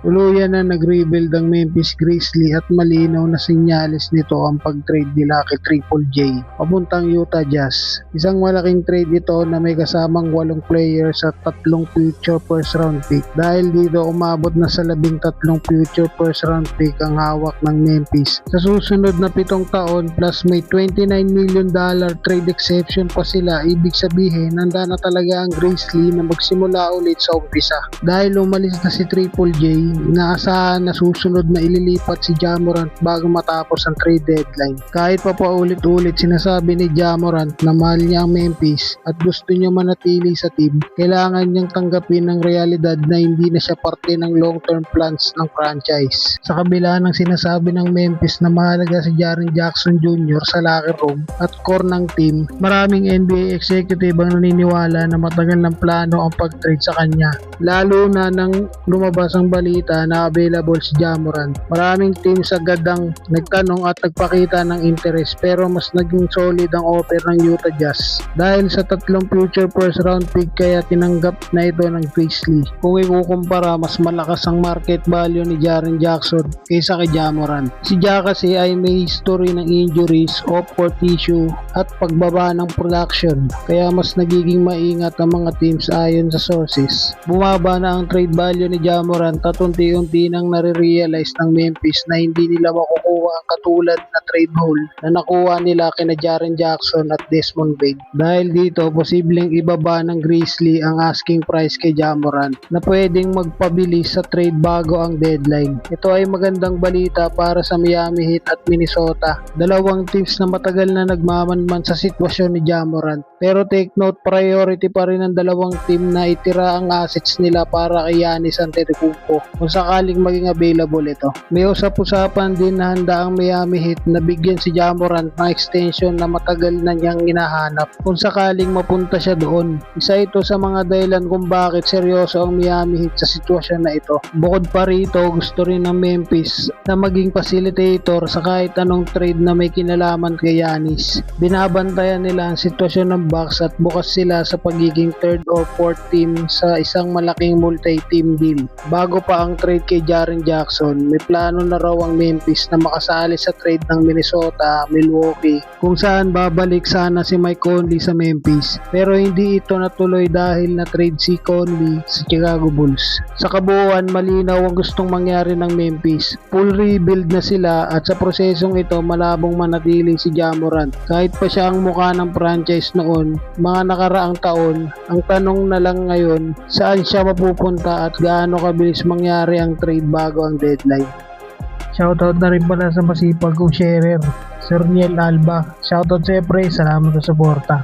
Tuluyan na nag-rebuild ang Memphis Grizzlies at malinaw na senyales nito ang pag-trade nila kay Triple J papuntang Utah Jazz. Isang malaking trade ito na may kasamang 8 players at 3 future first round pick. Dahil dito umabot na sa 13 future first round pick ang hawak ng Memphis sa susunod na 7 taon, plus may $29 million trade exception pa sila. Ibig sabihin handa na talaga ang Grizzlies na magsimula ulit sa umpisa. Dahil umalis na si Triple J, inaasahan na susunod na ililipat si Ja Morant bago matapos ang trade deadline. Kahit pa paulit-ulit sinasabi ni Ja Morant na mahal niya ang Memphis at gusto niya manatili sa team, kailangan niyang tanggapin ang realidad na hindi na siya parte ng long-term plans ng franchise. Sa kabila ng sinasabi ng Memphis na mahalaga si Jaren Jackson Jr. sa locker room at core ng team, maraming NBA executive ang naniniwala na matagal ng plano ang pag-trade sa kanya. Lalo na nang lumabas ang balita na available si Ja Morant. Maraming teams agad ang nagtanong at nagpakita ng interest, pero mas naging solid ang offer ng Utah Jazz dahil sa 3 future first round pick, kaya tinanggap na ito ng Grizzlies. Kung ikukumpara, mas malakas ang market value ni Jaren Jackson kaysa kay Ja Morant. Si Ja kasi ay may history ng injuries, off-court issue at pagbaba ng production, kaya mas nagiging maingat ang mga teams ayon sa sources. Bumaba na ang trade value ni Ja Morant at unti-unti nang nare-realize ng Memphis na hindi nila makukuha ang katulad na trade haul na nakuha nila kina Jaren Jackson at Desmond Bane. Dahil dito, posibleng ibaba ng Grizzlies ang asking price kay Ja Morant na pwedeng magpabilis sa trade bago ang deadline. Ito ay magandang balita para sa Miami Heat at Minnesota, dalawang teams na matagal na nagmamanman sa sitwasyon ni Ja Morant. Pero take note, priority pa rin ng dalawang team na itira ang assets nila para kay Giannis Antetokounmpo kung sakaling maging available ito. May usap-usapan din na handa ang Miami Heat na bigyan si Ja Morant ng extension na matagal na niyang hinahanap kung sakaling mapunta siya doon. Isa ito sa mga dahilan kung bakit seryoso ang Miami Heat sa sitwasyon na ito. Bukod pa rito, gusto rin ng Memphis na maging facilitator sa kahit anong trade na may kinalaman kay Giannis. Binabantayan nila ang sitwasyon ng Bucks at bukas sila sa pagiging 3rd or 4th team sa isang malaking multi-team deal. Bago pa ang trade kay Jaren Jackson, may plano na raw ang Memphis na makasali sa trade ng Minnesota, Milwaukee, kung saan babalik sana si Mike Conley sa Memphis. Pero hindi ito natuloy dahil na-trade si Conley sa Chicago Bulls. Sa kabuuan, malinaw ang gustong mangyari ng Memphis. Full rebuild na sila at sa prosesong ito malabong manatili si Ja Morant. Kahit pa siya ang mukha ng franchise noon, mga nakaraang taon, ang tanong na lang ngayon, saan siya mapupunta at gaano kabilis mangyari ang trade bago ang deadline. Shoutout na rin pala sa masipag kong sharer, Sir Niel Alba. Shoutout sa pre, salamat sa suporta.